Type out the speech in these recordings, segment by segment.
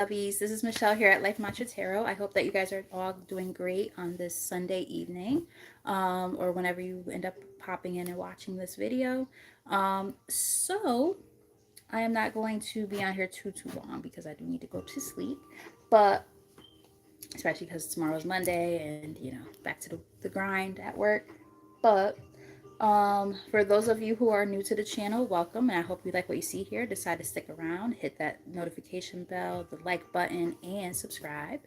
lovies. This is Michelle here at Life Mantra Tarot. I hope that you guys are all doing great on this Sunday evening, or whenever you end up popping in and watching this video. So I am not going to be on here too long because I do need to go to sleep, but especially because tomorrow's Monday and back to the grind at work. But for those of you who are new to the channel, welcome, and I hope you like what you see here. Decide to stick around, hit that notification bell, the like button, and subscribe.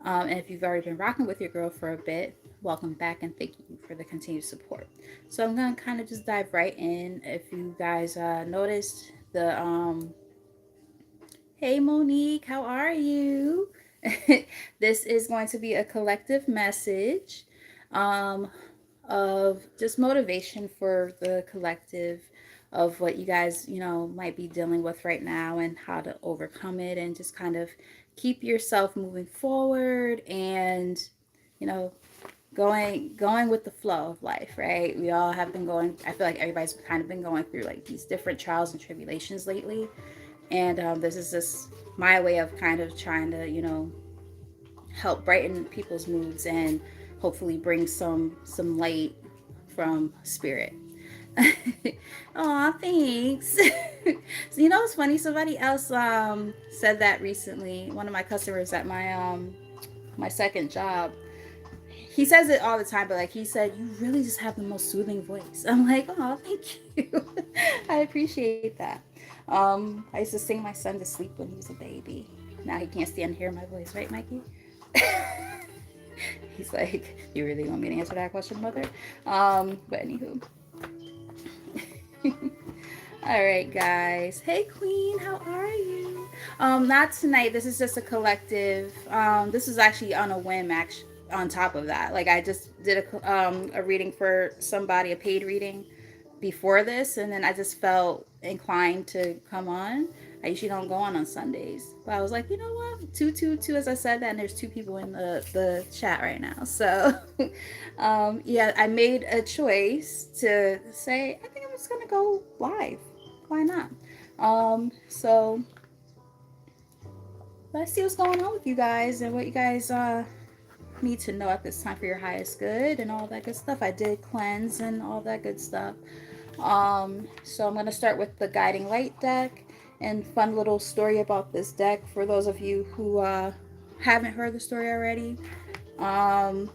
And if you've already been rocking with your girl for a bit, welcome back and thank you for the continued support. So I'm gonna kind of just dive right in. If you guys noticed the hey Monique, how are you? This is going to be a collective message. Um, of just motivation for the collective of what you guys, might be dealing with right now and how to overcome it and just kind of keep yourself moving forward and, you know, going with the flow of life, right? We all have been going, I feel like everybody's kind of been going through like these different trials and tribulations lately. And this is just my way of kind of trying to, help brighten people's moods and hopefully bring some light from spirit. Aw, thanks. So it's funny. Somebody else said that recently. One of my customers at my second job. He says it all the time, but like he said, you really just have the most soothing voice. I'm like, oh, thank you. I appreciate that. I used to sing my son to sleep when he was a baby. Now he can't stand to hear my voice, right, Mikey? He's like, you really want me to answer that question, mother? But anywho. All right, guys. Hey, Queen, how are you? Not tonight. This is just a collective. This is actually on a whim. Actually, on top of that, like I just did a reading for somebody, a paid reading before this, and then I just felt inclined to come on. I usually don't go on Sundays, but I was like, you know what, two. As I said that, and there's two people in the chat right now, so yeah, I made a choice to say I think I'm just gonna go live. Why not? So let's see what's going on with you guys and what you guys need to know at this time for your highest good and all that good stuff. I did cleanse and all that good stuff. So I'm going to start with the guiding light deck, and fun little story about this deck for those of you who haven't heard the story already. Um,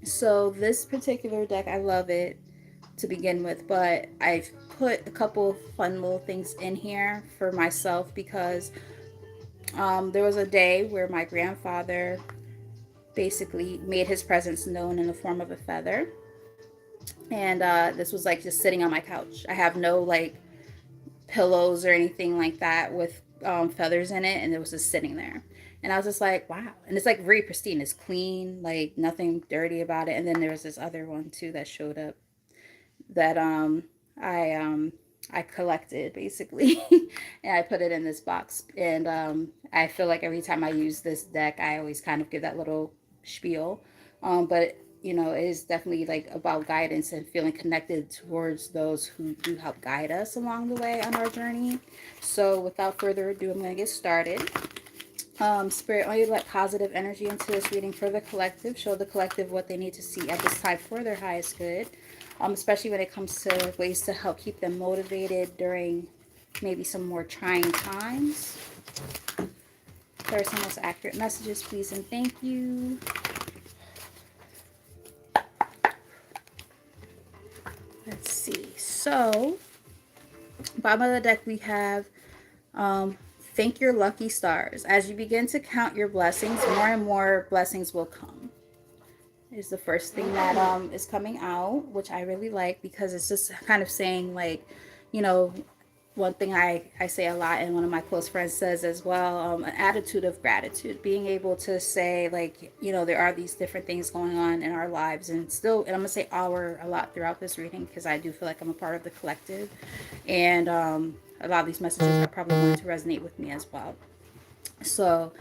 so this particular deck, I love it to begin with, but I've put a couple of fun little things in here for myself because there was a day where my grandfather basically made his presence known in the form of a feather. And this was like just sitting on my couch. I have no like pillows or anything like that with feathers in it, and it was just sitting there. And I was just like, wow. And it's like very pristine. It's clean, like nothing dirty about it. And then there was this other one too that showed up that I I collected basically, and I put it in this box. And I feel like every time I use this deck, I always kind of give that little spiel. But it is definitely like about guidance and feeling connected towards those who do help guide us along the way on our journey. So without further ado, I'm going to get started. Spirit, only let positive energy into this reading for the collective. Show the collective what they need to see at this time for their highest good. Especially when it comes to ways to help keep them motivated during maybe some more trying times. First and most accurate messages, please and thank you. Let's see. So, bottom of the deck we have thank your lucky stars. As you begin to count your blessings, more and more blessings will come. Is the first thing that is coming out, which I really like because it's just kind of saying like, one thing I say a lot, and one of my close friends says as well, an attitude of gratitude, being able to say like, there are these different things going on in our lives, and I'm gonna say our a lot throughout this reading because I do feel like I'm a part of the collective, and a lot of these messages are probably going to resonate with me as well. So,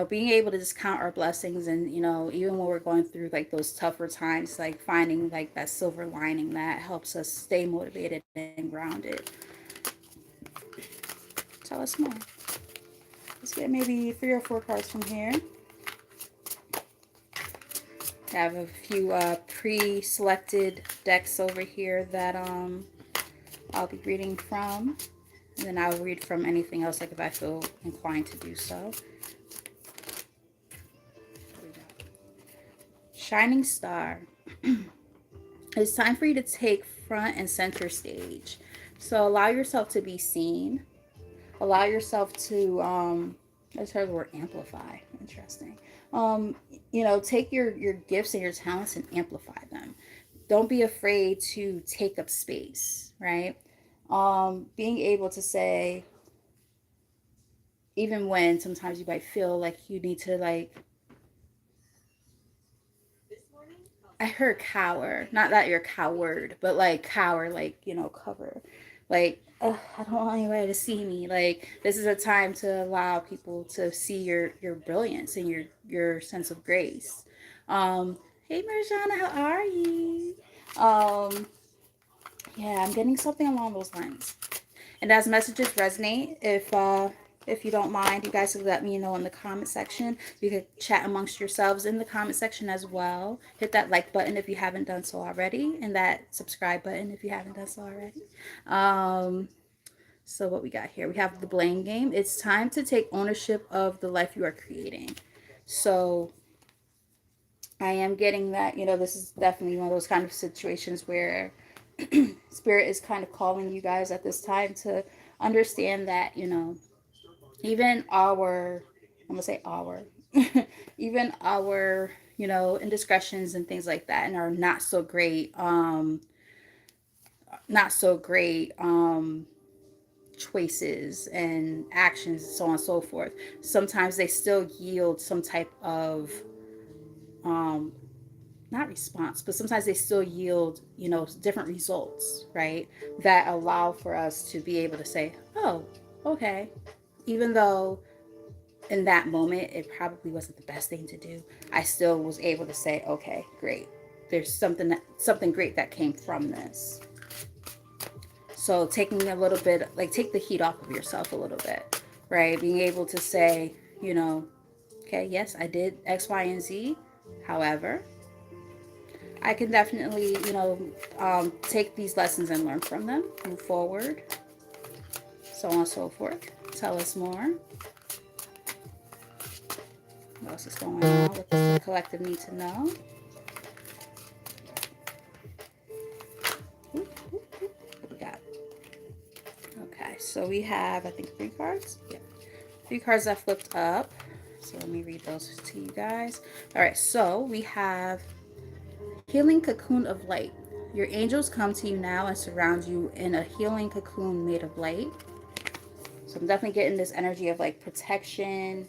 being able to just count our blessings, and, even when we're going through like those tougher times, like finding like that silver lining that helps us stay motivated and grounded. Tell us more. Let's get maybe 3 or 4 cards from here. I have a few pre-selected decks over here that I'll be reading from. And then I'll read from anything else, like if I feel inclined to do so. Shining Star. It's time for you to take front and center stage. So allow yourself to be seen. Allow yourself to, I heard the word amplify. Interesting. Take your gifts and your talents and amplify them. Don't be afraid to take up space, right? Being able to say, even when sometimes you might feel like you need to, like, I heard cower, not that you're coward, but like cower, like, cover, like, I don't want anybody to see me. Like, this is a time to allow people to see your brilliance and your sense of grace. Hey Marjana, how are you? Yeah, I'm getting something along those lines. And as messages resonate, if you don't mind, you guys can let me know in the comment section. You can chat amongst yourselves in the comment section as well. Hit that like button if you haven't done so already, and that subscribe button if you haven't done so already. So what we got here, we have the blame game. It's time to take ownership of the life you are creating. So I am getting that, this is definitely one of those kind of situations where Spirit is kind of calling you guys at this time to understand that, even our, I'm going to say our, even our, indiscretions and things like that, and our not so great, choices and actions, so on and so forth. Sometimes they still yield some type of, not response, but sometimes they still yield, different results, right? That allow for us to be able to say, oh, okay. Even though in that moment it probably wasn't the best thing to do, I still was able to say, okay, great. There's something great that came from this. So taking a little bit, like, take the heat off of yourself a little bit, right? Being able to say, okay, yes, I did X, Y, and Z. However, I can definitely, take these lessons and learn from them, move forward, so on and so forth. Tell us more. What else is going on? What does the collective need to know? What we got? Okay, so we have, I think, 3 cards. Yeah, 3 cards that flipped up. So let me read those to you guys. All right, so we have Healing Cocoon of Light. Your angels come to you now and surround you in a healing cocoon made of light. So I'm definitely getting this energy of, like, protection,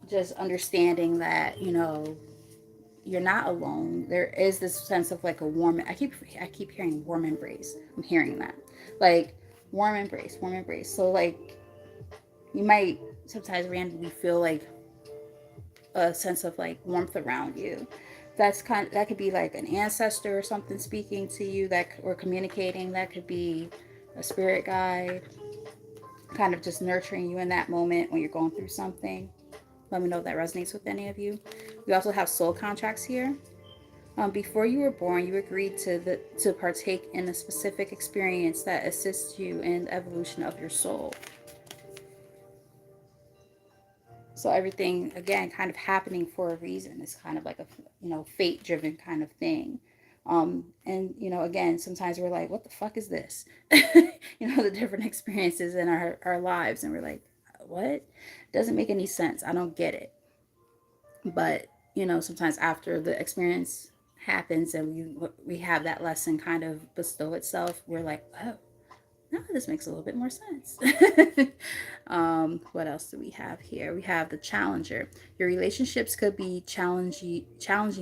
just understanding that, you're not alone. There is this sense of, like, a warm, I keep hearing warm embrace. I'm hearing that. Like, warm embrace, warm embrace. So, like, you might sometimes randomly feel like a sense of, like, warmth around you. That could be like an ancestor or something speaking to you, that, or communicating. That could be a spirit guide, kind of just nurturing you in that moment when you're going through something. Let me know if that resonates with any of you. We also have soul contracts here. Before you were born, you agreed to partake in a specific experience that assists you in the evolution of your soul. So everything, again, kind of happening for a reason. It's kind of like a, fate-driven kind of thing. And, again, sometimes we're like, what the fuck is this? The different experiences in our lives. And we're like, what? Doesn't make any sense. I don't get it. But, sometimes after the experience happens and we have that lesson kind of bestow itself, we're like, oh, now this makes a little bit more sense. What else do we have here? We have the challenger. Your relationships could be challenging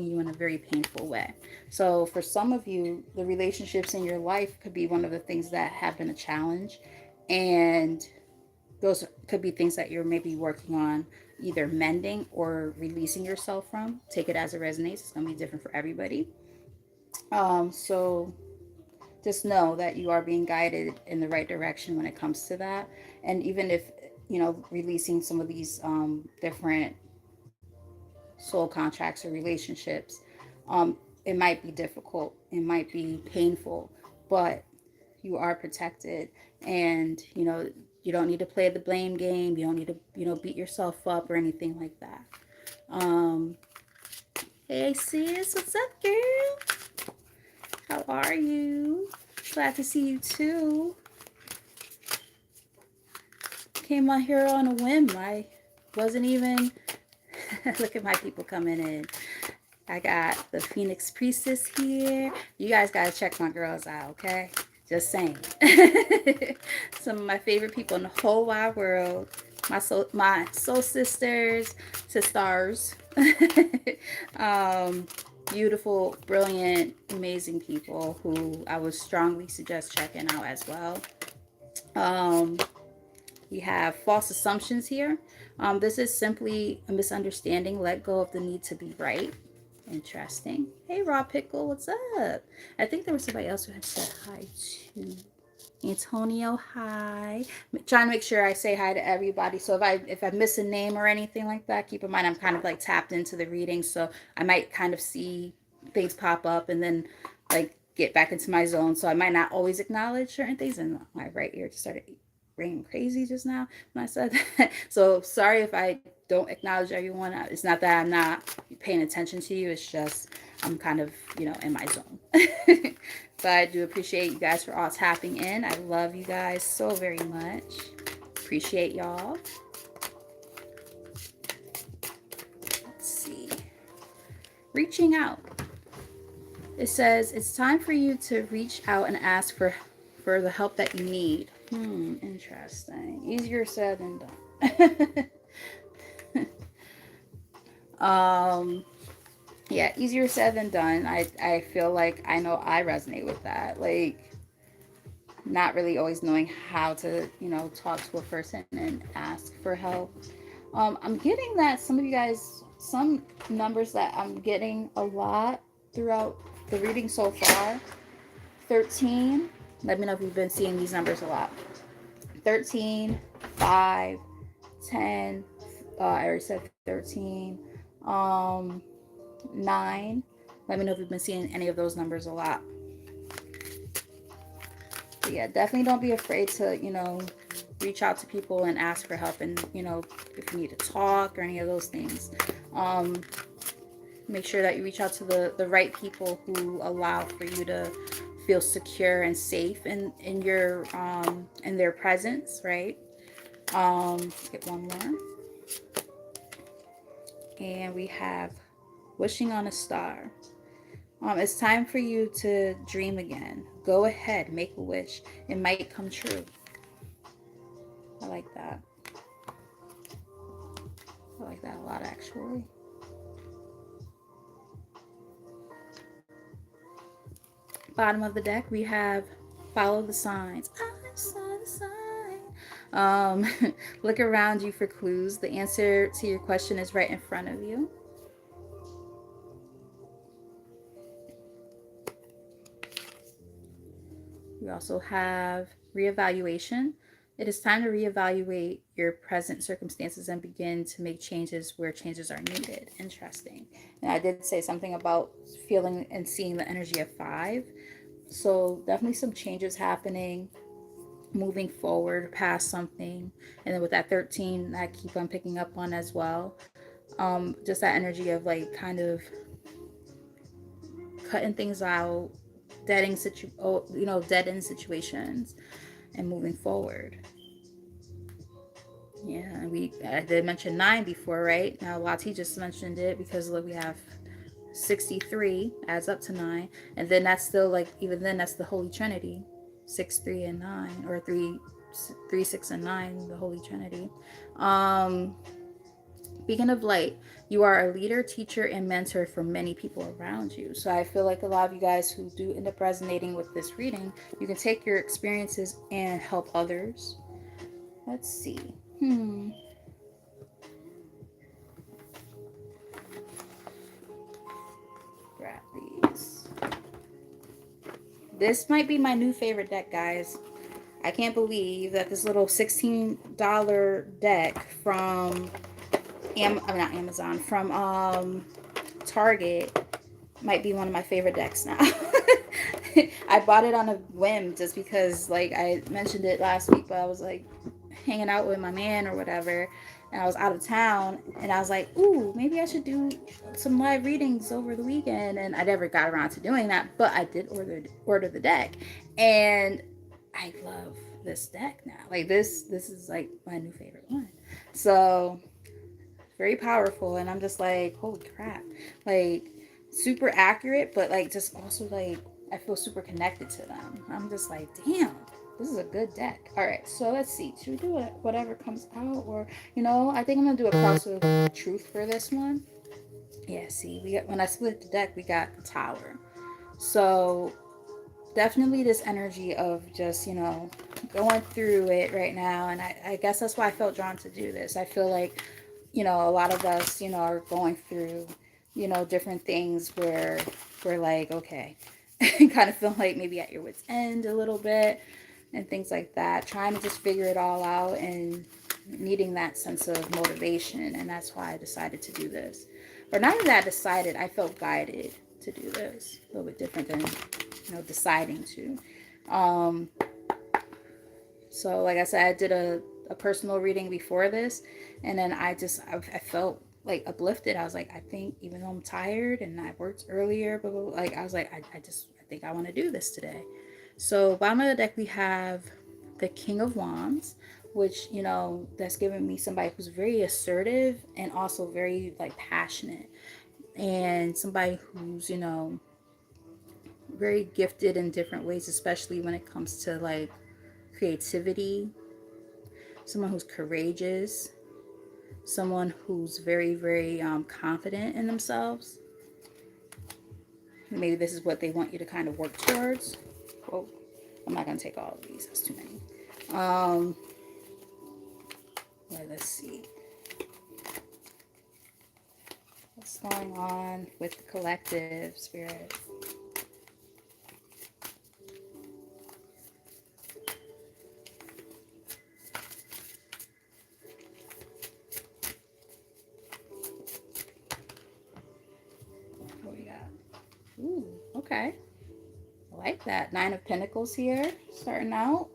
you in a very painful way. So for some of you, the relationships in your life could be one of the things that have been a challenge. And those could be things that you're maybe working on either mending or releasing yourself from. Take it as it resonates. It's going to be different for everybody. So just know that you are being guided in the right direction when it comes to that. And even if, releasing some of these different soul contracts or relationships, it might be difficult, it might be painful, but you are protected. And you don't need to play the blame game. You don't need to beat yourself up or anything like that. um hey sis, what's up, girl? How are you? Glad to see you too. Came out here on a whim. I wasn't even look at my people coming in. I got the Phoenix Priestess here. You guys gotta check my girls out, okay? Just saying. Some of my favorite people in the whole wide world. My soul sisters, sisters. Beautiful, brilliant, amazing people who I would strongly suggest checking out as well. Um, we have false assumptions here. This is simply a misunderstanding. Let go of the need to be right. Interesting. Hey, Raw Pickle, what's up? I think there was somebody else who had said hi too. Antonio, hi. Trying to make sure I say hi to everybody. So if I miss a name or anything like that, keep in mind I'm kind of like tapped into the reading, so I might kind of see things pop up and then like get back into my zone. So I might not always acknowledge certain things, and my right ear just started ringing crazy just now when I said that. So sorry if I don't acknowledge everyone. It's not that I'm not paying attention to you. It's just I'm kind of, in my zone. But I do appreciate you guys for all tapping in. I love you guys so very much. Appreciate y'all. Let's see. Reaching out. It says it's time for you to reach out and ask for the help that you need. Interesting. Easier said than done. Yeah, easier said than done. I feel like I know I resonate with that. Like, not really always knowing how to, talk to a person and ask for help. I'm getting that some of you guys, some numbers that I'm getting a lot throughout the reading so far. 13. Let me know if you've been seeing these numbers a lot. 13, 5, 10. I already said 13. 9. Let me know if you've been seeing any of those numbers a lot. But yeah, definitely don't be afraid to, reach out to people and ask for help. And, if you need to talk or any of those things, make sure that you reach out to the right people who allow for you to feel secure and safe in your in their presence, right? Let's get one more. And we have wishing on a star. It's time for you to dream again. Go ahead, make a wish. It might come true. I like that. I like that a lot, actually. Bottom of the deck, we have follow the signs. I saw the sign. Look around you for clues. The answer to your question is right in front of you. We also have reevaluation. It is time to reevaluate your present circumstances and begin to make changes where changes are needed. Interesting. And I did say something about feeling and seeing the energy of 5. So definitely some changes happening, moving forward past something. And then with that 13, I keep on picking up on as well. Just that energy of like kind of cutting things out, dead end situations, and moving forward. Yeah, I did mention 9 before, right? Now Lati just mentioned it because look, we have 63 adds up to 9, and then that's still like, even then that's the Holy Trinity, 6, 3, and 9, or 3, 3, 6, and 9, the Holy Trinity. Beacon of light, you are a leader, teacher, and mentor for many people around you. So I feel like a lot of you guys who do end up resonating with this reading, you can take your experiences and help others. Let's see. Grab these. This might be my new favorite deck, guys. I can't believe that this little $16 deck from not Amazon, from Target might be one of my favorite decks now. I bought it on a whim just because, like, I mentioned it last week, but I was like hanging out with my man or whatever, and I was out of town, and I was like, ooh, maybe I should do some live readings over the weekend, and I never got around to doing that, but I did order the deck, and I love this deck now. Like, this is like my new favorite one. So very powerful, and I'm just like, holy crap. Like, super accurate, but like just also like I feel super connected to them. I'm just like, damn, this is a good deck. All right, so let's see, should we do it whatever comes out, or I think I'm gonna do a cross of truth for this one. Yeah, see, we got, when I split the deck, we got the Tower. So definitely this energy of just going through it right now, and I guess that's why I felt drawn to do this. I feel like a lot of us are going through different things where we're like, okay, kind of feel like maybe at your wit's end a little bit and things like that, trying to just figure it all out and needing that sense of motivation. And that's why I decided to do this. Or not even that I decided, I felt guided to do this. A little bit different than deciding to. So like I said, I did a personal reading before this, and then I felt like uplifted. I was like, I think even though I'm tired and I worked earlier, but like I was like, I think I want to do this today. So bottom of the deck we have the King of Wands, which that's giving me somebody who's very assertive and also very like passionate, and somebody who's very gifted in different ways, especially when it comes to like creativity, someone who's courageous, someone who's very, very confident in themselves. Maybe this is what they want you to kind of work towards. Well, I'm not going to take all of these. That's too many. Let's see. What's going on with the collective spirit? What we got? Ooh, okay. I like that. 9 of Pentacles here, starting out.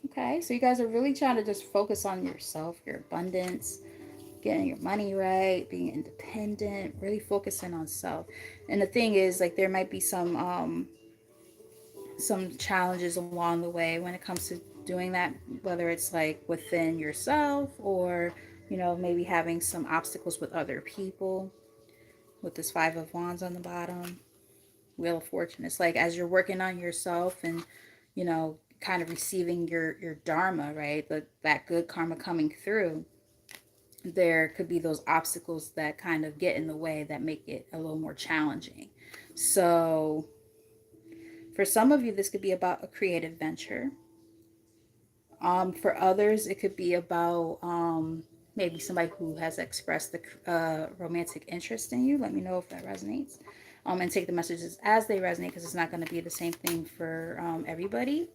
Okay, so you guys are really trying to just focus on yourself, your abundance, getting your money right, being independent, really focusing on self. And the thing is, like, there might be some challenges along the way when it comes to doing that, whether it's like within yourself or maybe having some obstacles with other people. With this 5 of Wands on the bottom, Wheel of Fortune, it's like as you're working on yourself and kind of receiving your dharma, right, that good karma coming through, there could be those obstacles that kind of get in the way that make it a little more challenging. So for some of you, this could be about a creative venture. For others, it could be about maybe somebody who has expressed the romantic interest in you. Let me know if that resonates. And take the messages as they resonate, because it's not going to be the same thing for everybody.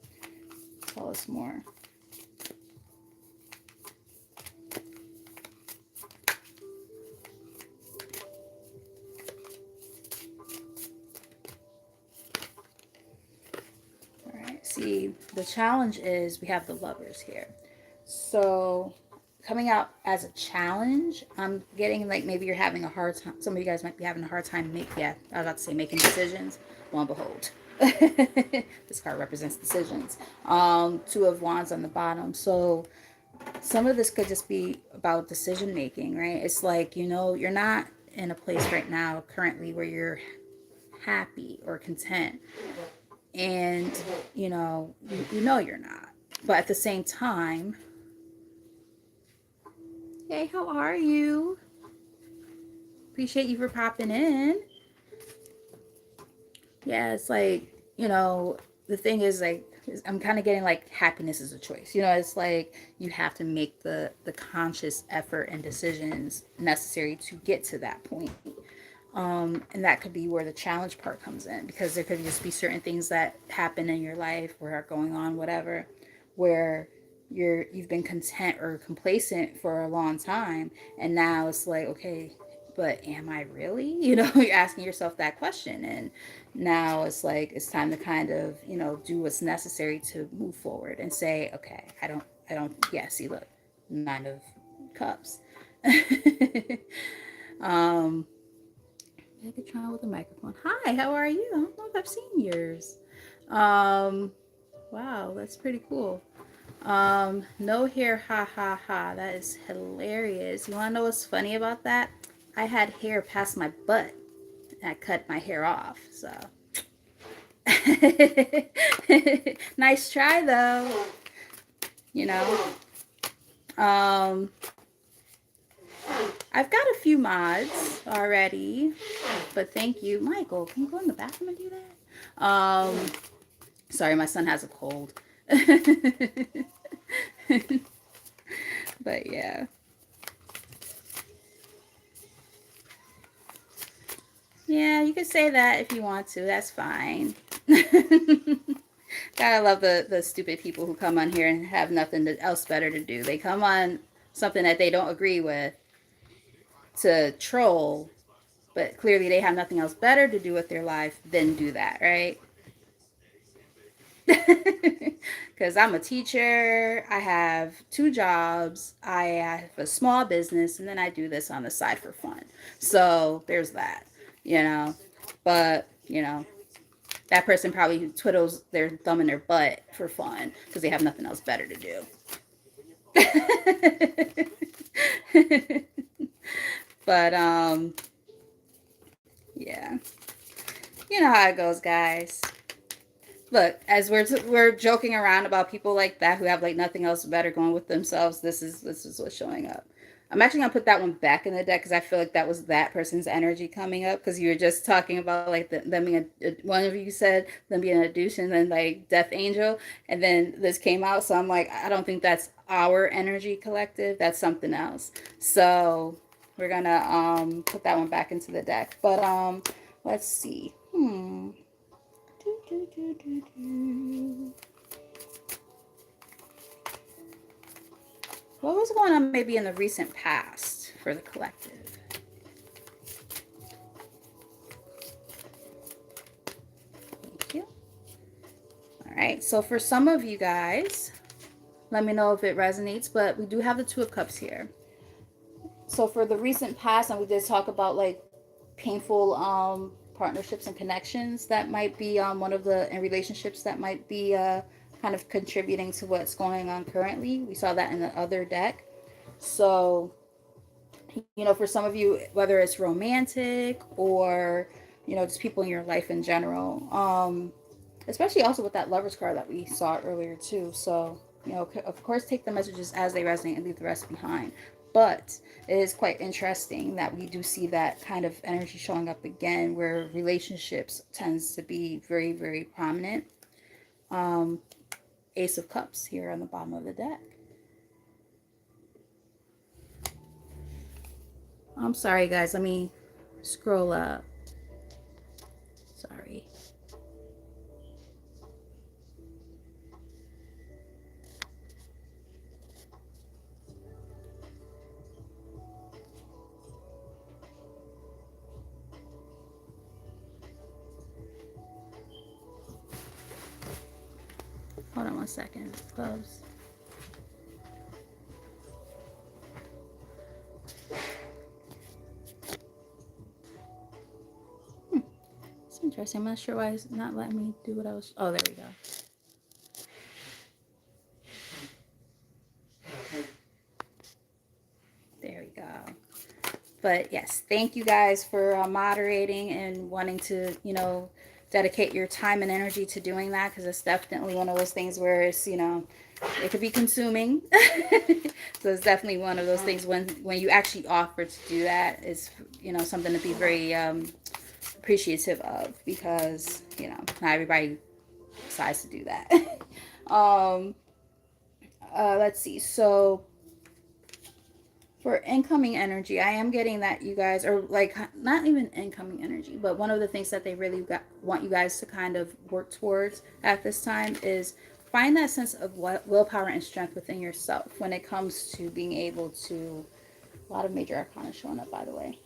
Tell us more. All right. See, the challenge is we have the Lovers here. So coming out as a challenge, I'm getting like maybe you're having a hard time. Some of you guys might be having a hard time I was about to say making decisions. Lo and behold. This card represents decisions. 2 of Wands on the bottom. So some of this could just be about decision making, right? It's like, you're not in a place right now currently where you're happy or content. And, you know you're not. But at the same time, hey, how are you? Appreciate you for popping in. Yeah, it's like, the thing is, like, I'm kind of getting like happiness is a choice. It's like you have to make the conscious effort and decisions necessary to get to that point. And that could be where the challenge part comes in, because there could just be certain things that happen in your life or are going on, whatever, where you've been content or complacent for a long time, and now it's like, okay, but am I really? You're asking yourself that question, and now it's like it's time to kind of do what's necessary to move forward and say, okay, I don't. Yeah, see, look, 9 of Cups. um, I could try with a microphone. Hi, how are you? I don't know if I've seen yours. Um, wow, that's pretty cool. No hair, ha ha ha. That is hilarious. You wanna know what's funny about that? I had hair past my butt and I cut my hair off, so nice try though. You know. Um I've got a few mods already, but thank you. Michael, can you go in the bathroom and do that? Sorry, my son has a cold. But yeah. Yeah, you can say that if you want to. That's fine. Gotta love the stupid people who come on here and have nothing else better to do. They come on something that they don't agree with to troll, but clearly they have nothing else better to do with their life than do that, right? Because I'm a teacher, I have 2 jobs, I have a small business, and then I do this on the side for fun. So there's that, you know. But, that person probably twiddles their thumb in their butt for fun because they have nothing else better to do. But, yeah. You know how it goes, guys. Look, as we're joking around about people like that who have like nothing else better going with themselves, this is what's showing up. I'm actually gonna put that one back in the deck because I feel like that was that person's energy coming up, because you were just talking about like them being one of you said them being a douche and then like death angel, and then this came out, so I'm like, I don't think that's our energy collective. That's something else. So we're gonna put that one back into the deck. But let's see. Do, do, do, do, do. What was going on maybe in the recent past for the collective? Thank you. All right. So for some of you guys, let me know if it resonates, but we do have the 2 of Cups here. So for the recent past, and we did talk about like painful partnerships and connections that might be one of the in relationships that might be kind of contributing to what's going on currently. We saw that in the other deck. So, for some of you, whether it's romantic or, just people in your life in general, especially also with that Lover's card that we saw earlier too. So, of course, take the messages as they resonate and leave the rest behind. But it is quite interesting that we do see that kind of energy showing up again, where relationships tends to be very, very prominent. Ace of Cups here on the bottom of the deck. I'm sorry, guys. Let me scroll up. Sorry. Hold on 1 second. Close. It's interesting. I'm not sure why it's not letting me do what I was. Oh, there we go. There we go. But yes, thank you guys for moderating and wanting to, dedicate your time and energy to doing that, because it's definitely one of those things where it's, it could be consuming. So it's definitely one of those things when you actually offer to do that is, something to be very appreciative of, because, not everybody decides to do that. um, let's see. So For incoming energy, I am getting that you guys are like, not even incoming energy, but one of the things that they really want you guys to kind of work towards at this time is find that sense of what willpower and strength within yourself when it comes to being able to, a lot of major arcana showing up, by the way.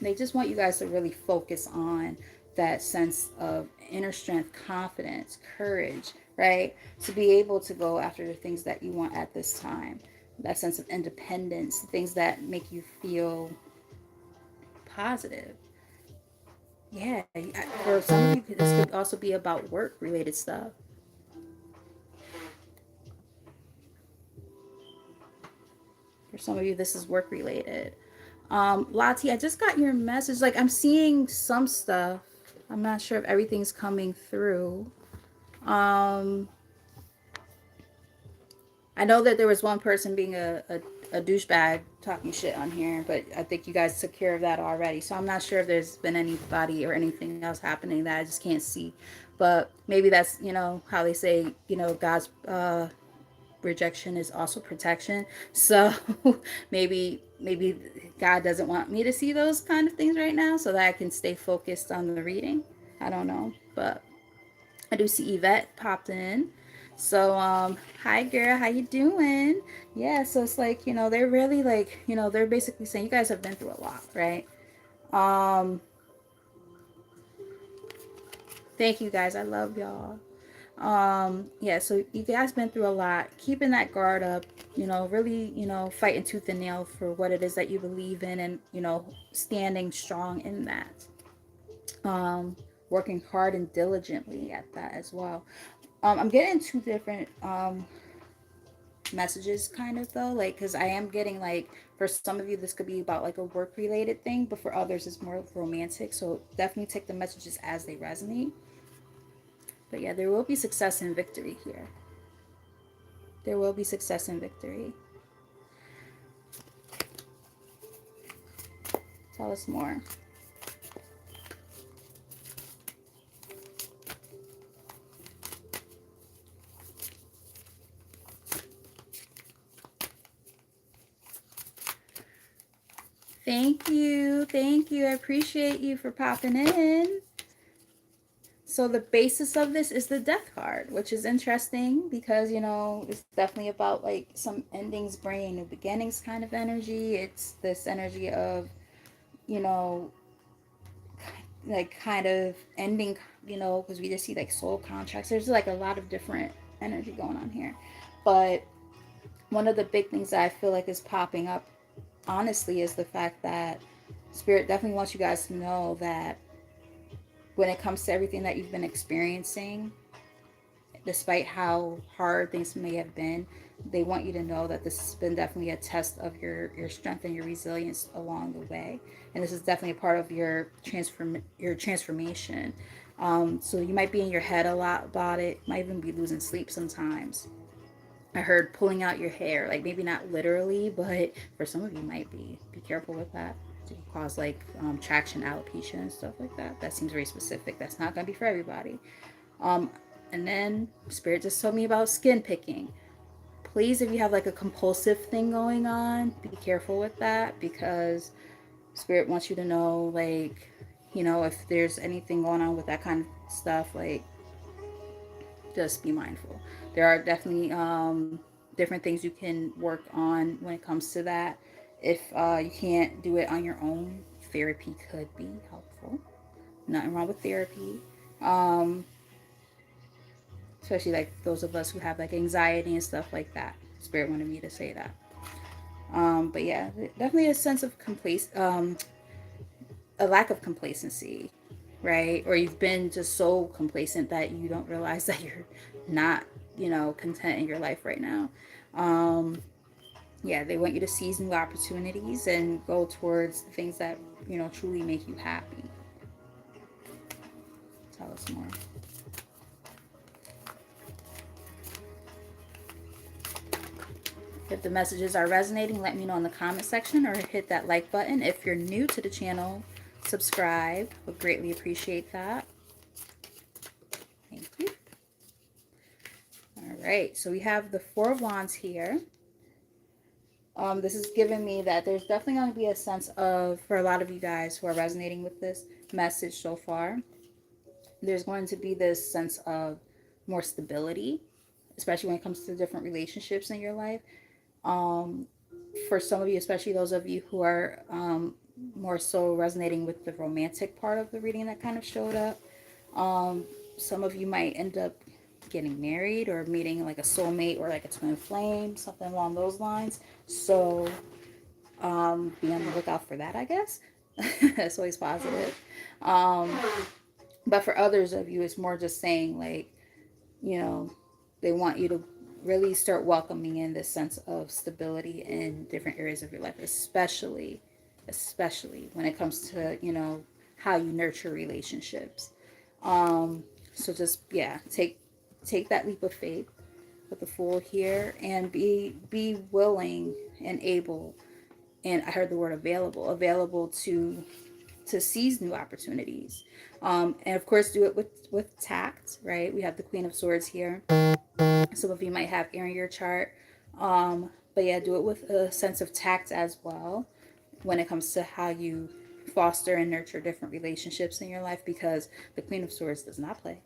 They just want you guys to really focus on that sense of inner strength, confidence, courage, right? To be able to go after the things that you want at this time. That sense of independence, things that make you feel positive. Yeah, for some of you, this could also be about work related stuff. For some of you, this is work related. Lati, I just got your message. Like, I'm seeing some stuff. I'm not sure if everything's coming through. Um, I know that there was one person being a douchebag talking shit on here, but I think you guys took care of that already. So I'm not sure if there's been anybody or anything else happening that I just can't see. But maybe that's, how they say, God's rejection is also protection. So maybe God doesn't want me to see those kind of things right now so that I can stay focused on the reading. I don't know, but I do see Yvette popped in. So hi girl, how you doing? Yeah, so it's like, they're really like, they're basically saying you guys have been through a lot, right? Um thank you guys. I love y'all. Yeah, so you guys been through a lot, keeping that guard up, really, fighting tooth and nail for what it is that you believe in, and standing strong in that. Working hard and diligently at that as well. I'm getting two different messages kind of though, like, because I am getting like, for some of you this could be about like a work related thing, but for others it's more romantic, so definitely take the messages as they resonate. But yeah, there will be success and victory here. There will be success and victory. Tell us more. Thank you. Thank you. I appreciate you for popping in. So the basis of this is the death card, which is interesting because, it's definitely about like some endings bringing new beginnings kind of energy. It's this energy of, you know, like kind of ending, because we just see like soul contracts. There's like a lot of different energy going on here. But one of the big things that I feel like is popping up, honestly, is the fact that Spirit definitely wants you guys to know that when it comes to everything that you've been experiencing, despite how hard things may have been, they want you to know that this has been definitely a test of your strength and your resilience along the way, and this is definitely a part of your transformation. So you might be in your head a lot about it, might even be losing sleep sometimes. I heard pulling out your hair, like maybe not literally, but for some of you might be careful with that. It can cause like traction alopecia and stuff like that. That seems very specific. That's not going to be for everybody. Um, and then Spirit just told me about skin picking. Please, if you have like a compulsive thing going on, be careful with that, because Spirit wants you to know, like, if there's anything going on with that kind of stuff, like, just be mindful. There are definitely different things you can work on when it comes to that. If you can't do it on your own, therapy could be helpful. Nothing wrong with therapy. Um, Especially like those of us who have like anxiety and stuff like that. Spirit wanted me to say that. But yeah, definitely a sense of a lack of complacency, right? Or you've been just so complacent that you don't realize that you're not, content in your life right now. Um, yeah, they want you to seize new opportunities and go towards things that, truly make you happy. Tell us more. If the messages are resonating, let me know in the comment section or hit that like button. If you're new to the channel, subscribe. Would greatly appreciate that. Thank you. All right, so we have the Four of Wands here. This is giving me that there's definitely going to be a sense of, for a lot of you guys who are resonating with this message so far, there's going to be this sense of more stability, especially when it comes to different relationships in your life. Um, for some of you, especially those of you who are more so resonating with the romantic part of the reading that kind of showed up, um, some of you might end up getting married or meeting like a soulmate or like a twin flame, something along those lines. So be on the lookout for that, I guess. That's always positive. Um, but for others of you, it's more just saying, like, you know, they want you to really start welcoming in this sense of stability in different areas of your life, especially when it comes to, how you nurture relationships. So just, yeah, take that leap of faith with the Fool here, and be willing and able, and I heard the word available to seize new opportunities. And of course, do it with tact, right? We have the Queen of Swords here. Some of you might have air in your chart. But yeah, do it with a sense of tact as well when it comes to how you foster and nurture different relationships in your life, because the Queen of Swords does not play.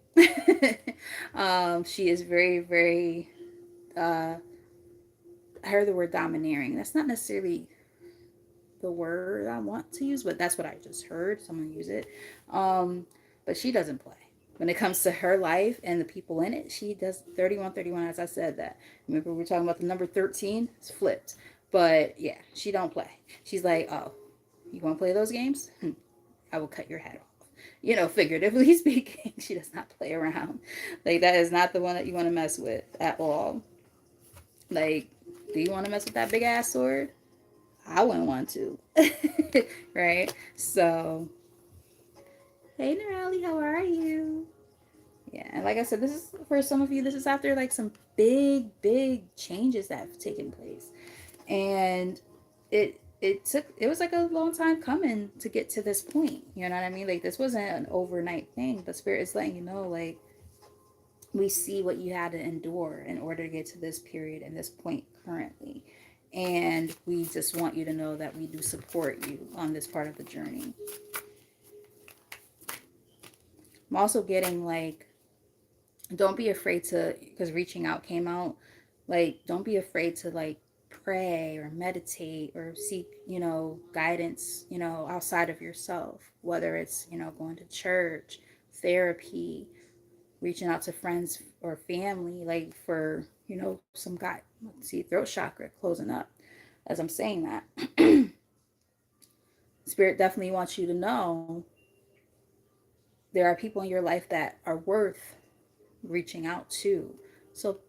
She is very, very, I heard the word domineering. That's not necessarily the word I want to use, but that's what I just heard someone use it. But she doesn't play. When it comes to her life and the people in it, she does 3131, as I said that. Remember we were talking about the number 13? It's flipped. But yeah, she don't play. She's like, oh, you want to play those games? I will cut your head off. Figuratively speaking, she does not play around. Like, that is not the one that you want to mess with at all. Like, do you want to mess with that big ass sword? I wouldn't want to. Right? So, hey, Nerali, how are you? Yeah, and like I said, this is for some of you, this is after like some big changes that have taken place. And it was like a long time coming to get to this point. You know what I mean? Like, this wasn't an overnight thing. The Spirit is letting you know, like, we see what you had to endure in order to get to this period and this point currently. And we just want you to know that we do support you on this part of the journey. I'm also getting like, don't be afraid to, because reaching out came out, like, don't be afraid to like pray or meditate or seek, guidance, outside of yourself, whether it's, going to church, therapy, reaching out to friends or family, like for, some guy, let's see, throat chakra closing up. As I'm saying that, Spirit definitely wants you to know there are people in your life that are worth reaching out to. So,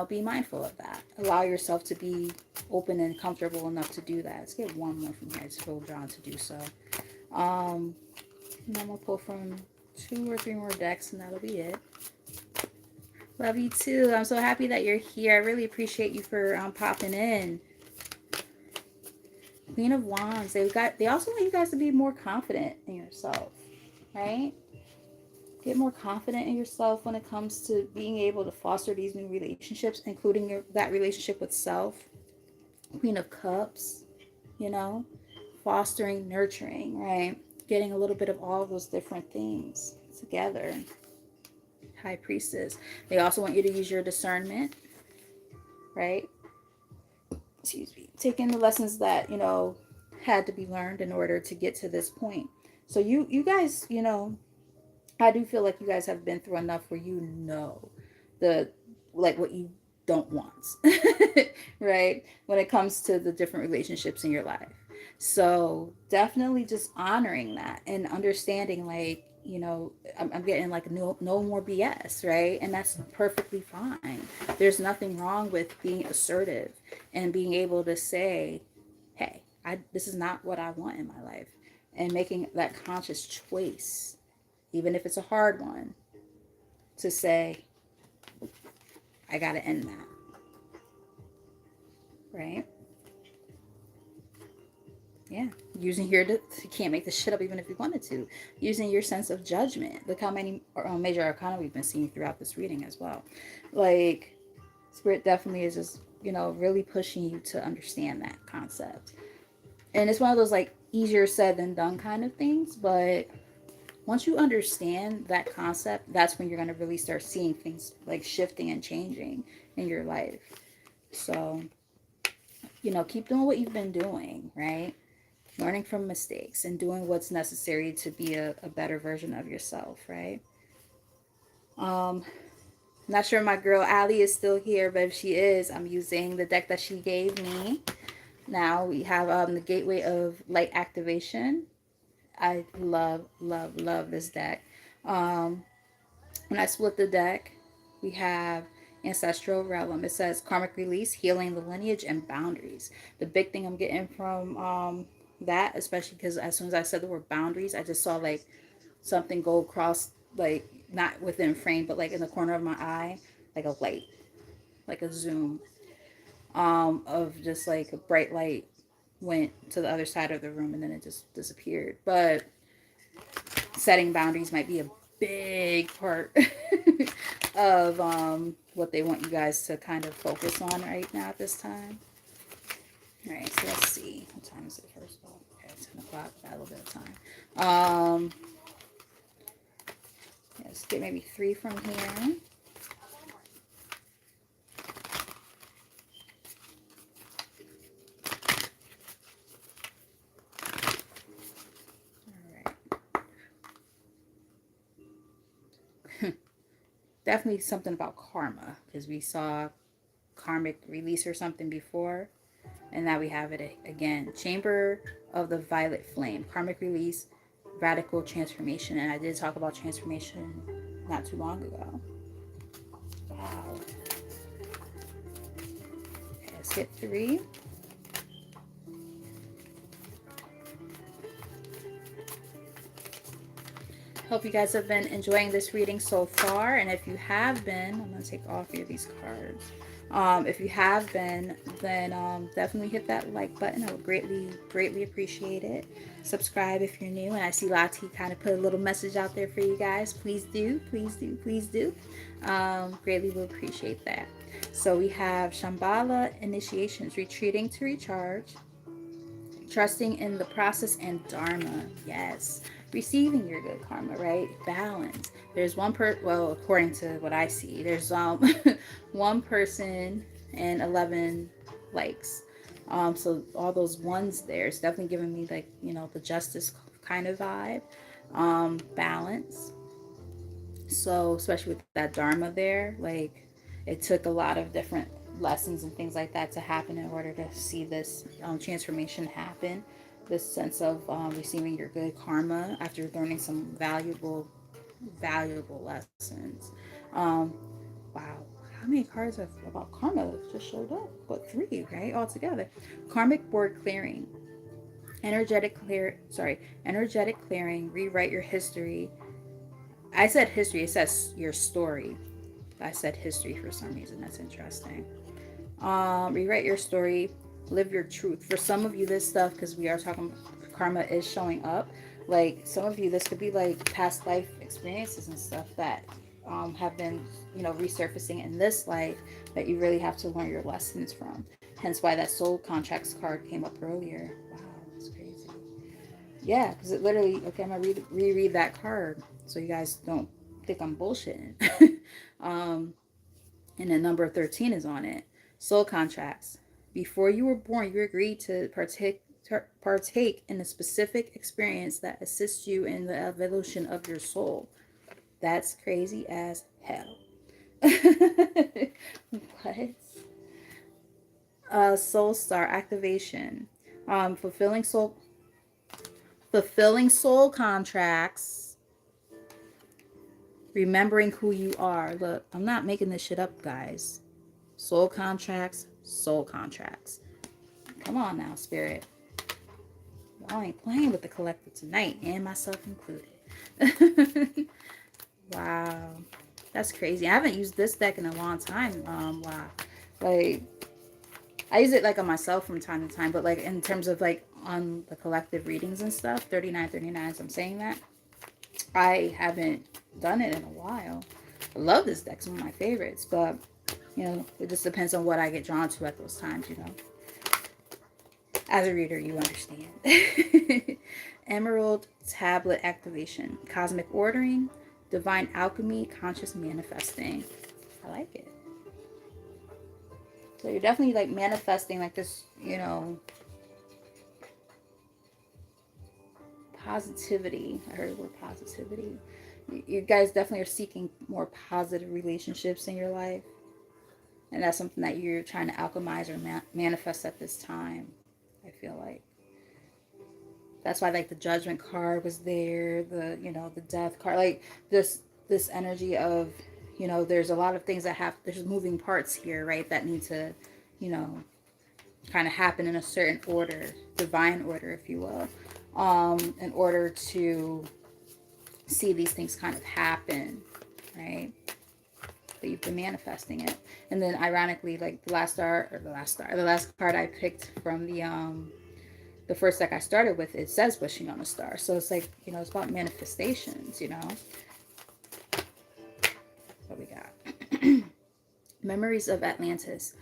be mindful of that. Allow yourself to be open and comfortable enough to do that. Let's get one more from here. I just feel drawn to do so. And I'm going to pull from 2 or 3 more decks, and that'll be it. Love you too. I'm so happy that you're here. I really appreciate you for popping in. Queen of Wands. They also want you guys to be more confident in yourself, right? Get more confident in yourself when it comes to being able to foster these new relationships, including that relationship with self. Queen of Cups, fostering, nurturing, right? Getting a little bit of all of those different things together. High Priestess. They also want you to use your discernment, right? Excuse me. Taking the lessons that, had to be learned in order to get to this point. So you guys, I do feel like you guys have been through enough where the like what you don't want, right? When it comes to the different relationships in your life. So definitely just honoring that and understanding, like, I'm getting like no more BS, right? And that's perfectly fine. There's nothing wrong with being assertive and being able to say, hey, this is not what I want in my life, and making that conscious choice, even if it's a hard one, to say, I got to end that, right? Yeah, using you can't make this shit up even if you wanted to. Using your sense of judgment. Look how many major arcana we've been seeing throughout this reading as well. Like, Spirit definitely is just, really pushing you to understand that concept. And it's one of those like easier said than done kind of things, but once you understand that concept, that's when you're going to really start seeing things like shifting and changing in your life. So, keep doing what you've been doing, right? Learning from mistakes and doing what's necessary to be a better version of yourself, right? Um, Not sure my girl Allie is still here, but if she is, I'm using the deck that she gave me. Now we have the Gateway of Light Activation. I love, love, love this deck. Um, when I split the deck, we have Ancestral Realm. It says Karmic Release, Healing the Lineage, and Boundaries. The big thing I'm getting from that, especially because as soon as I said the word boundaries, I just saw like something go across, like not within frame, but like in the corner of my eye, like a light, like a zoom of just like a bright light went to the other side of the room and then it just disappeared. But setting boundaries might be a big part of what they want you guys to kind of focus on right now at this time. All right, so let's see. What time is it first of all? Okay, 10 o'clock. Got a little bit of time. Let's get maybe 3 from here. Definitely something about karma because we saw karmic release or something before, and now we have it again. Chamber of the Violet Flame, karmic release, radical transformation. And I did talk about transformation not too long ago. Wow. Okay, let's get 3. Hope you guys have been enjoying this reading so far. And if you have been, I'm going to take all 3 of these cards. If you have been, then definitely hit that like button. I would greatly, greatly appreciate it. Subscribe if you're new. And I see Lati kind of put a little message out there for you guys. Please do, please do, please do. Greatly will appreciate that. So we have Shambhala Initiations, retreating to recharge, trusting in the process, and Dharma. Yes. Receiving your good karma, right? Balance. There's well, according to what I see, there's one person and 11 likes. So all those ones there, it's definitely giving me like, the justice kind of vibe. Balance. So especially with that Dharma there, like it took a lot of different lessons and things like that to happen in order to see this transformation happen. This sense of receiving your good karma after learning some valuable, valuable lessons. Um, wow, how many cards about karma just showed up? But 3, right, altogether. Karmic board clearing, energetic clearing. Rewrite your history. I said history. It says your story. I said history for some reason. That's interesting. Rewrite your story. Live your truth. For some of you, this stuff, because we are talking, karma is showing up. Like some of you, this could be like past life experiences and stuff that have been, resurfacing in this life that you really have to learn your lessons from. Hence why that soul contracts card came up earlier. Wow, that's crazy. Yeah, because it literally, okay, I'm going to reread that card so you guys don't think I'm bullshitting. And the number 13 is on it. Soul contracts. Before you were born, you agreed to partake in a specific experience that assists you in the evolution of your soul. That's crazy as hell. What? Soul star activation. Fulfilling soul contracts, remembering who you are. Look, I'm not making this shit up, guys. Soul contracts, soul contracts. Come on now, spirit. Y'all ain't playing with the collective tonight, and myself included. Wow. That's crazy. I haven't used this deck in a long time. Wow. Like, I use it like on myself from time to time, but like in terms of like on the collective readings and stuff, 3939, as I'm saying that, I haven't done it in a while. I love this deck. It's one of my favorites, but You know, it just depends on what I get drawn to at those times, you know. As a reader, you understand. Emerald tablet activation, cosmic ordering, divine alchemy, conscious manifesting. I like it. So you're definitely like manifesting like this, you know, positivity. I heard the word positivity. You guys definitely are seeking more positive relationships in your life. And that's something that you're trying to alchemize or manifest at this time. I feel like that's why like the judgment card was there, the, you know, the death card, like this energy of, you know, there's a lot of things that have, there's moving parts here, right, that need to, you know, kind of happen in a certain order, divine order, if you will, in order to see these things kind of happen, right? But you've been manifesting it. And then ironically, like the last card I picked from the first deck I started with, it says wishing on a star. So it's like, you know, it's about manifestations, you know. What we got? Memories of Atlantis.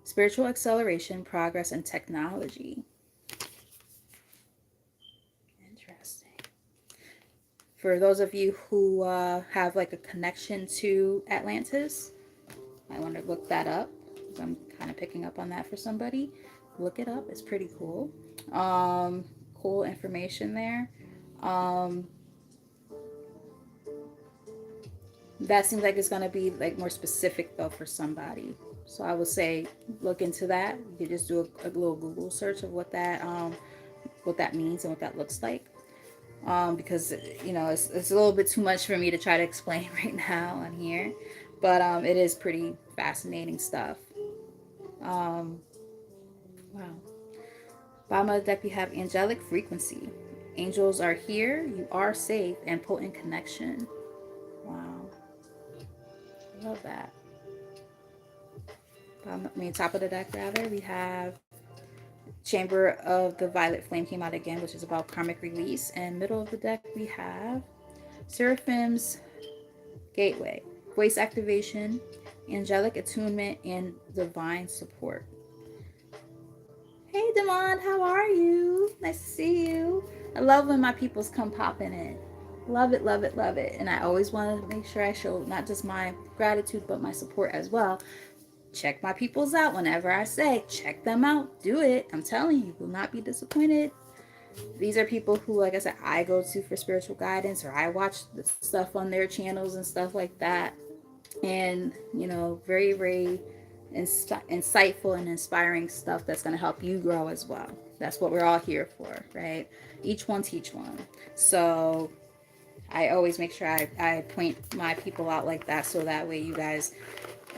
Spiritual acceleration, progress, and technology. Interesting. For those of you who have like a connection to Atlantis, I want to look that up. I'm kind of picking up on that for somebody. Look it up. It's pretty cool. Cool information there. Um, that seems like it's going to be like more specific though for somebody. So I would say look into that. You just do a little Google search of what that means and what that looks like. Because you know it's a little bit too much for me to try to explain right now on here, but it is pretty fascinating stuff. Um, wow. Bottom of the deck we have angelic frequency. Angels are here. You are safe and potent connection. Wow, love that. Top of the deck rather, we have Chamber of the Violet Flame came out again, which is about karmic release. And middle of the deck we have Seraphim's Gateway, voice activation, angelic attunement, and divine support. Hey Demond, how are you? Nice to see you. I love when my peoples come popping in. Love it, love it, love it. And I always want to make sure I show not just my gratitude, but my support as well. Check my peoples out whenever I say, check them out. Do it. I'm telling you, you will not be disappointed. These are people who, like I said, I go to for spiritual guidance, or I watch the stuff on their channels and stuff like that. And, you know, very, very insightful and inspiring stuff that's going to help you grow as well. That's what we're all here for, right? Each one teach one. So I always make sure I point my people out like that, so that way you guys,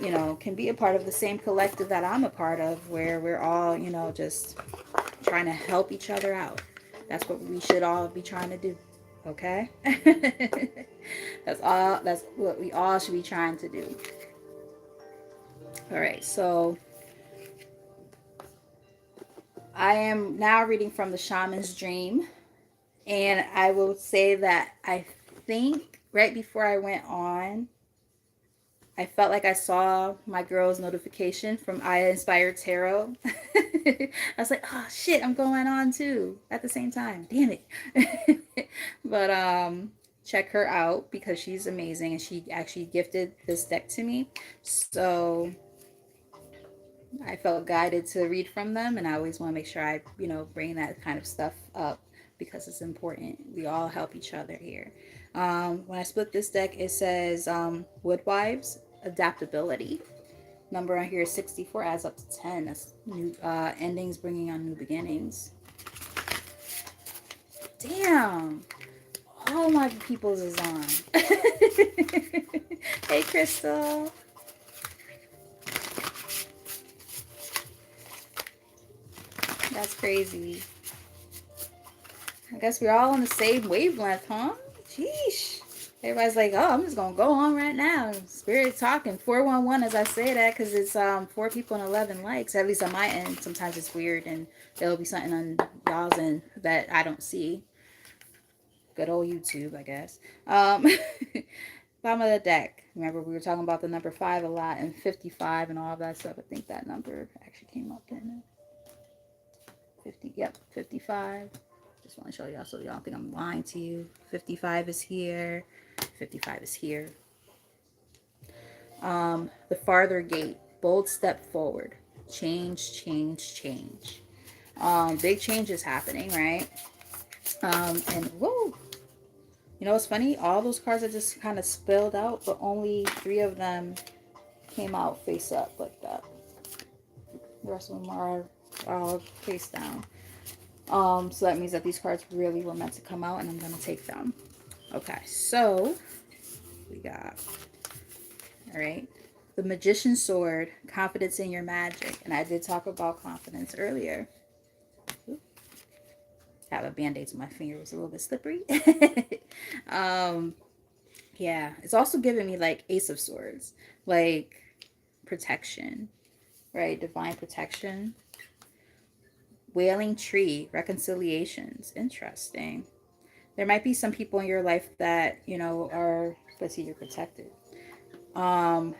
you know, can be a part of the same collective that I'm a part of, where we're all, you know, just trying to help each other out. That's what we should all be trying to do. Okay? That's what we all should be trying to do. All right, so I am now reading from the Shaman's Dream, and I will say that I think right before I went on, I felt like I saw my girl's notification from Aya Inspired Tarot. I was like, oh shit, I'm going on too at the same time. Damn it. But check her out because she's amazing, and she actually gifted this deck to me. So I felt guided to read from them, and I always want to make sure I, you know, bring that kind of stuff up because it's important. We all help each other here. When I split this deck, it says Woodwives, adaptability. Number on here is 64, adds up to 10. That's new endings bringing on new beginnings. Damn. All my peoples is on. Hey, Crystal. That's crazy. I guess we're all on the same wavelength, huh? Sheesh. Everybody's like, oh, I'm just going to go on right now. Spirit talking. 411 as I say that, because it's 4 people and 11 likes. At least on my end. Sometimes it's weird, and there'll be something on y'all's end that I don't see. Good old YouTube, I guess. bottom of the deck. Remember, we were talking about the number 5 a lot and 55 and all that stuff. I think that number actually came up in 50. Yep, 55. Just want to show y'all so y'all don't think I'm lying to you. 55 is here. 55 is here. The farther gate. Bold step forward. Change, change, change. Big change is happening, right? And whoa, you know what's funny? All those cards that just kind of spilled out, but only 3 of them came out face up like that. The rest of them are all face down. So that means that these cards really were meant to come out, and I'm going to take them. Okay, so we got, all right, the Magician's Sword, confidence in your magic. And I did talk about confidence earlier. Ooh, have a band-aid to my finger. It's a little bit slippery. Yeah, it's also giving me like Ace of Swords, like protection, right? Divine protection. Wailing Tree, reconciliations. Interesting. There might be some people in your life that, you know, are, let's see, you're protected. Um,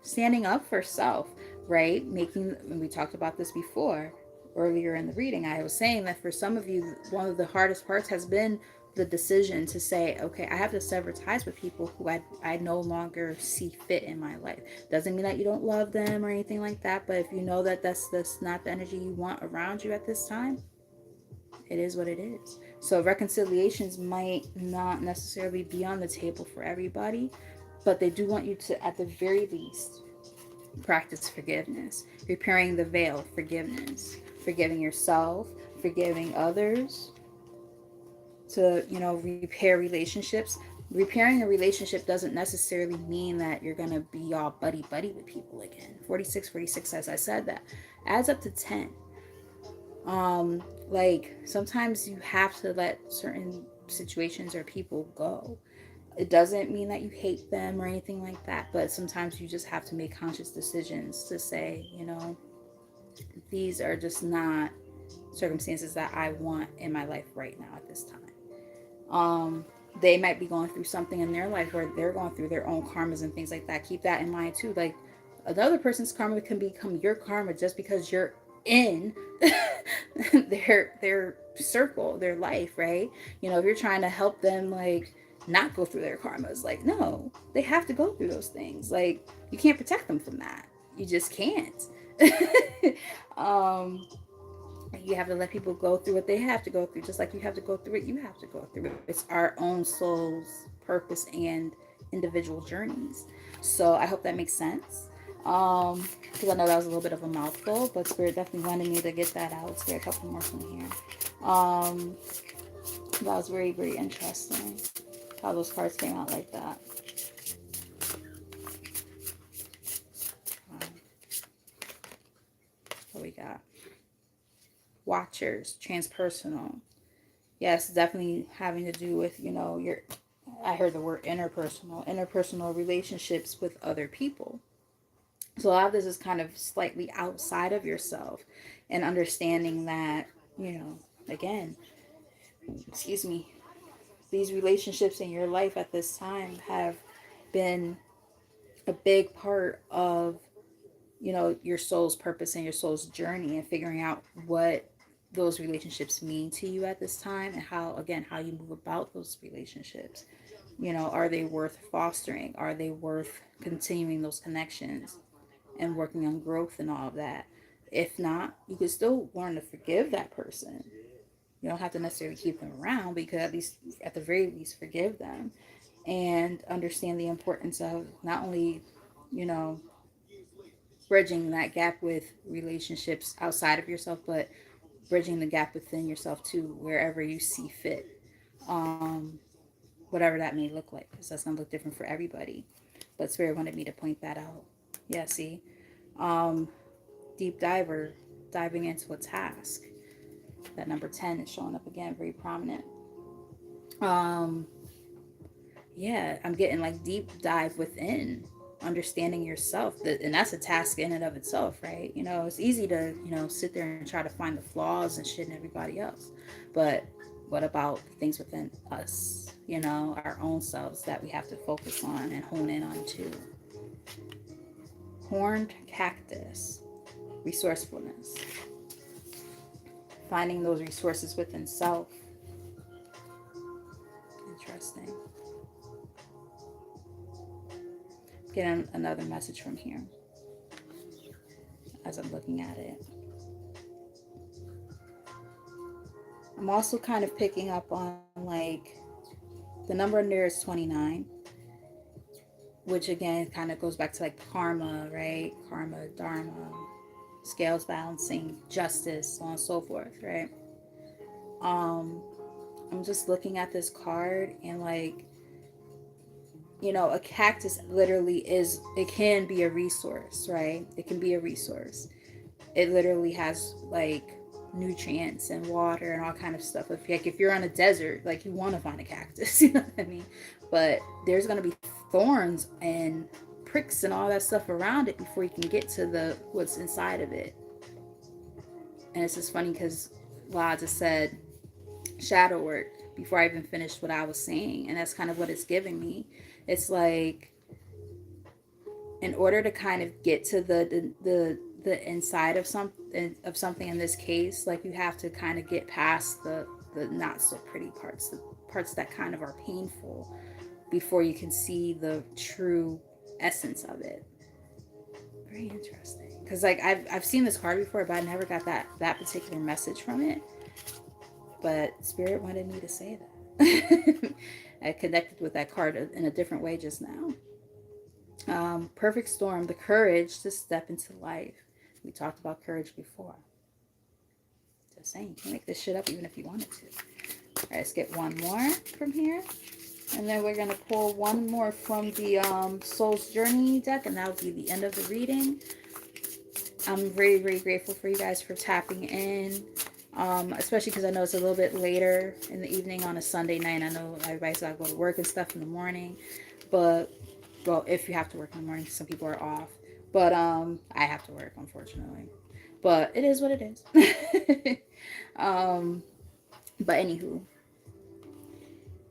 Standing up for self, right? Making, and we talked about this before, earlier in the reading. I was saying that for some of you, one of the hardest parts has been the decision to say, okay, I have to sever ties with people who I no longer see fit in my life. Doesn't mean that you don't love them or anything like that, but if you know that that's not the energy you want around you at this time, it is what it is. So reconciliations might not necessarily be on the table for everybody, but they do want you to, at the very least, practice forgiveness, repairing the veil, forgiveness, forgiving yourself, forgiving others, to, you know, repair relationships. Repairing a relationship doesn't necessarily mean that you're going to be all buddy buddy with people again. 46, as I said, that adds up to 10. Like sometimes you have to let certain situations or people go. It doesn't mean that you hate them or anything like that, but sometimes you just have to make conscious decisions to say, you know, these are just not circumstances that I want in my life right now at this time. They might be going through something in their life where they're going through their own karmas and things like that. Keep that in mind too. Like another person's karma can become your karma just because you're in their circle, their life, right? You know, if you're trying to help them like not go through their karmas, like no, they have to go through those things. Like you can't protect them from that. You just can't. um you have to let people go through what they have to go through, just like you have to go through what you have to go through. It's our own soul's purpose and individual journeys. So I hope that makes sense. Because I know that was a little bit of a mouthful, but Spirit definitely wanted me to get that out. Let's get a couple more from here. That was very, very interesting how those cards came out like that. What we got? Watchers, transpersonal. Yes, definitely having to do with, you know, your, I heard the word interpersonal relationships with other people. So a lot of this is kind of slightly outside of yourself, and understanding that, you know, again, excuse me, these relationships in your life at this time have been a big part of, you know, your soul's purpose and your soul's journey, and figuring out what those relationships mean to you at this time, and how, again, how you move about those relationships. You know, are they worth fostering? Are they worth continuing those connections and working on growth and all of that? If not, you can still learn to forgive that person. You don't have to necessarily keep them around, because at least, at the very least, forgive them and understand the importance of not only, you know, bridging that gap with relationships outside of yourself, but bridging the gap within yourself too, wherever you see fit. Um, Whatever that may look like, because that's gonna look different for everybody. But Spirit wanted me to point that out. Yeah, see, um, deep diver, diving into a task. That number 10 is showing up again, very prominent. Um, yeah, I'm getting like deep dive within, understanding yourself, and that's a task in and of itself, right? You know, it's easy to, you know, sit there and try to find the flaws and shit in everybody else, but what about the things within us, you know, our own selves that we have to focus on and hone in on too. Horned cactus, resourcefulness, finding those resources within self. Interesting. Getting another message from here as I'm looking at it. I'm also kind of picking up on like the number in there is 29, which again kind of goes back to like karma, right? Karma, dharma, scales balancing, justice, so on and so forth, right? Um, I'm just looking at this card and like, you know, a cactus literally is, it can be a resource, right? It can be a resource. It literally has like nutrients and water and all kind of stuff. If you're on a desert, like you want to find a cactus, you know what I mean? But there's gonna be thorns and pricks and all that stuff around it before you can get to the what's inside of it. And it's just funny because La just said shadow work before I even finished what I was saying, and that's kind of what it's giving me. It's like in order to kind of get to the inside of something in this case, like you have to kind of get past the not so pretty parts, the parts that kind of are painful, before you can see the true essence of it. Very interesting, because like I've seen this card before, but I never got that particular message from it. But Spirit wanted me to say that. I connected with that card in a different way just now. Perfect storm, the courage to step into life. We talked about courage before. Just saying, you can make this shit up even if you wanted to. All right, let's get one more from here. And then we're going to pull one more from the Soul's Journey deck, and that'll be the end of the reading. I'm very, very grateful for you guys for tapping in, especially because I know it's a little bit later in the evening on a Sunday night. I know everybody's got to go to work and stuff in the morning, but, well, if you have to work in the morning, some people are off. But I have to work, unfortunately. But it is what it is. But anywho,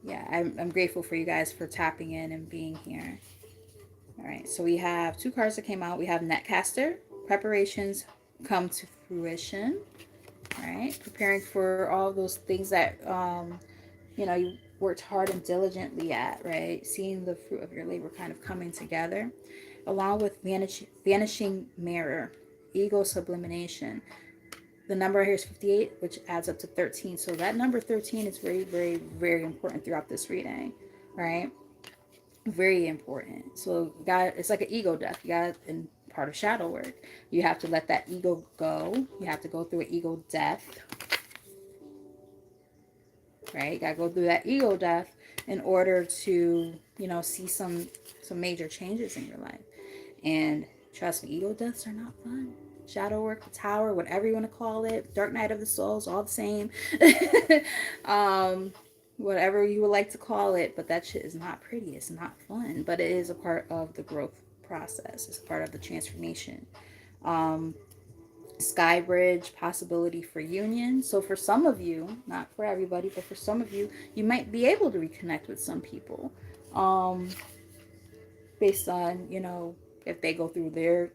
yeah, I'm grateful for you guys for tapping in and being here. All right, so we have two cards that came out. We have Netcaster, preparations come to fruition. All right, preparing for all those things that you know, you worked hard and diligently at, right? Seeing the fruit of your labor kind of coming together, along with vanishing mirror, ego sublimation. The number here is 58, which adds up to 13. So that number 13 is very, very, very important throughout this reading, right? Very important. So you got, it's like an ego death. You got, in part of shadow work, you have to let that ego go. You have to go through an ego death, right? You got to go through that ego death in order to, you know, see some major changes in your life. And trust me, ego deaths are not fun. Shadow work, the tower, whatever you want to call it, dark night of the souls, all the same. Whatever you would like to call it, but that shit is not pretty. It's not fun, but it is a part of the growth process. It's a part of the transformation. Sky bridge, possibility for union. So for some of you, not for everybody, but for some of you, you might be able to reconnect with some people, based on, you know, if they go through their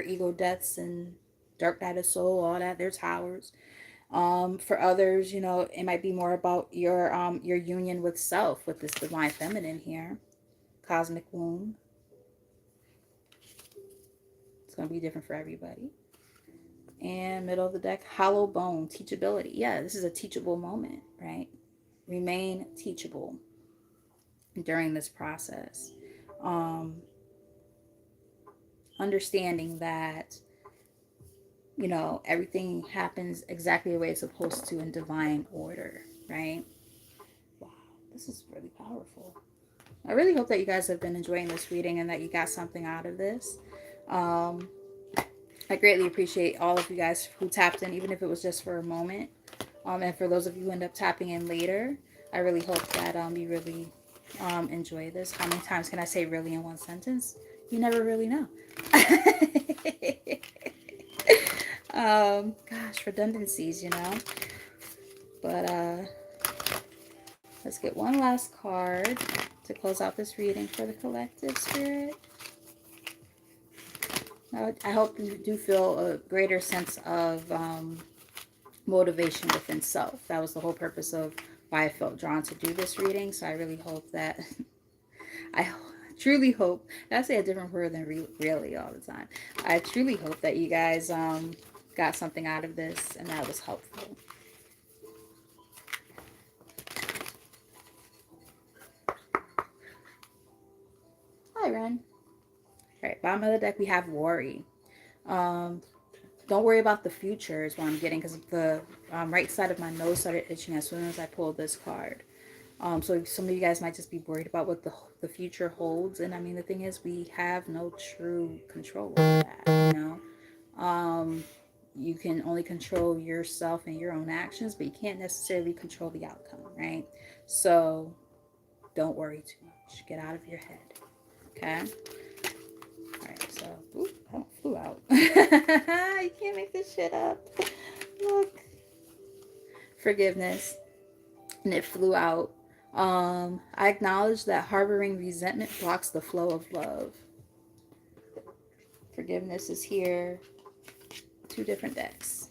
ego deaths and dark night of soul, all that, their towers. For others, you know, it might be more about your union with self, with this divine feminine here. Cosmic womb. It's going to be different for everybody. And middle of the deck, hollow bone, teachability. Yeah, this is a teachable moment, right? Remain teachable during this process. Understanding that, you know, everything happens exactly the way it's supposed to in divine order, right? Wow, this is really powerful. I really hope that you guys have been enjoying this reading and that you got something out of this. I greatly appreciate all of you guys who tapped in, even if it was just for a moment. And for those of you who end up tapping in later, I really hope that you really enjoy this. How many times can I say really in one sentence? You never really know. Gosh, redundancies, you know. But Let's get one last card to close out this reading for the collective, Spirit. I hope you do feel a greater sense of motivation within self. That was the whole purpose of why I felt drawn to do this reading. So I really hope that, I truly hope, I say a different word than really all the time. I truly hope that you guys got something out of this and that was helpful. Hi, Ren. All right, bottom of the deck, we have worry. Don't worry about the future is what I'm getting, because the right side of my nose started itching as soon as I pulled this card. So some of you guys might just be worried about what the future holds. And I mean, the thing is, we have no true control over that, you know. You can only control yourself and your own actions, but you can't necessarily control the outcome, right? So don't worry too much. Get out of your head, okay? Alright, so, oop, that flew out. You can't make this shit up. Look. Forgiveness. And it flew out. I acknowledge that harboring resentment blocks the flow of love. Forgiveness is here. 2 different decks.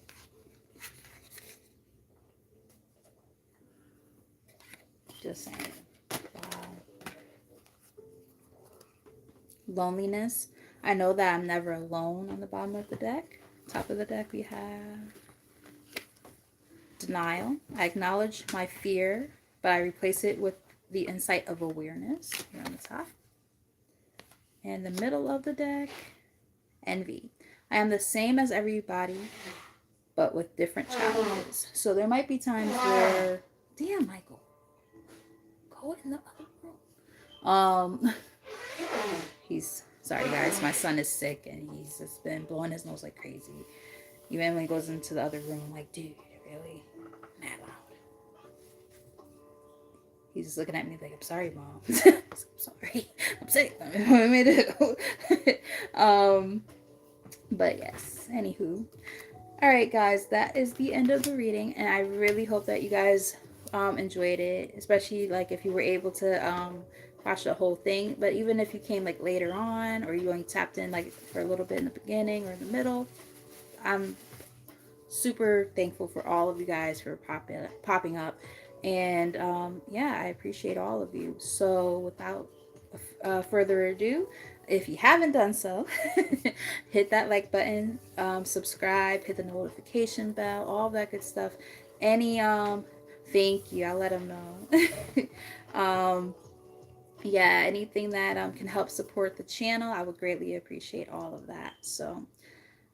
Just saying. Wow. Loneliness. I know that I'm never alone on the bottom of the deck. Top of the deck we have denial. I acknowledge my fear, but I replace it with the insight of awareness here on the top. And the middle of the deck, envy. I am the same as everybody, but with different challenges. So there might be times where, damn, Michael, go in the other room. He's, sorry guys, my son is sick and he's just been blowing his nose like crazy. Even when he goes into the other room, I'm like, dude, you're really mad loud. He's just looking at me like, I'm sorry, Mom. I'm sorry. I'm sick. What am I do? But yes, anywho. Alright guys, that is the end of the reading, and I really hope that you guys enjoyed it, especially like if you were able to watch the whole thing. But even if you came like later on, or you only tapped in like for a little bit in the beginning or in the middle, I'm super thankful for all of you guys for popping up. And yeah, I appreciate all of you. So without further ado, if you haven't done so, hit that like button, subscribe, hit the notification bell, all that good stuff. Any thank you, I'll let them know. Yeah, anything that can help support the channel, I would greatly appreciate all of that. So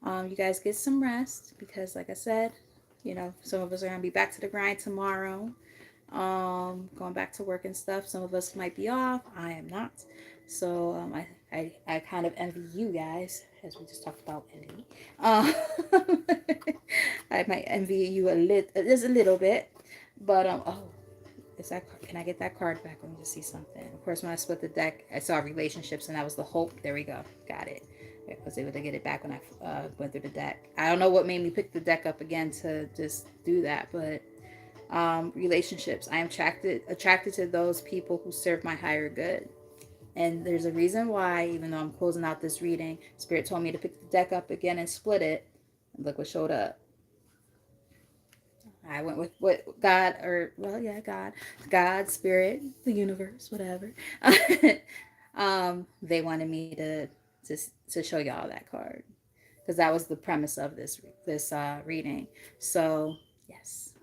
you guys get some rest, because like I said, you know, some of us are gonna be back to the grind tomorrow, going back to work and stuff. Some of us might be off. I am not. So I kind of envy you guys, as we just talked about envy. I might envy you just a little bit, but oh, is that, can I get that card back? Let me just see something. Of course, when I split the deck, I saw relationships, and that was the hope. There we go. Got it. I was able to get it back when I went through the deck. I don't know what made me pick the deck up again to just do that, but relationships. I am attracted to those people who serve my higher good. And there's a reason why, even though I'm closing out this reading, Spirit told me to pick the deck up again and split it. And look what showed up. I went with what God, or well, yeah, God, Spirit, the universe, whatever. They wanted me to show y'all that card, because that was the premise of this reading. So yes,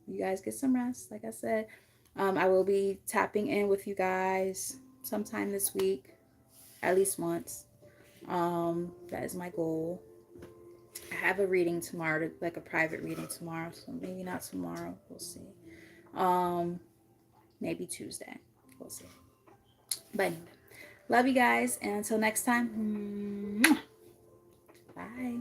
you guys get some rest. Like I said, I will be tapping in with you guys sometime this week, at least once. That is my goal. I have a reading tomorrow, like a private reading tomorrow, so maybe not tomorrow. We'll see. Maybe Tuesday. We'll see. But anyway, love you guys, and until next time, bye.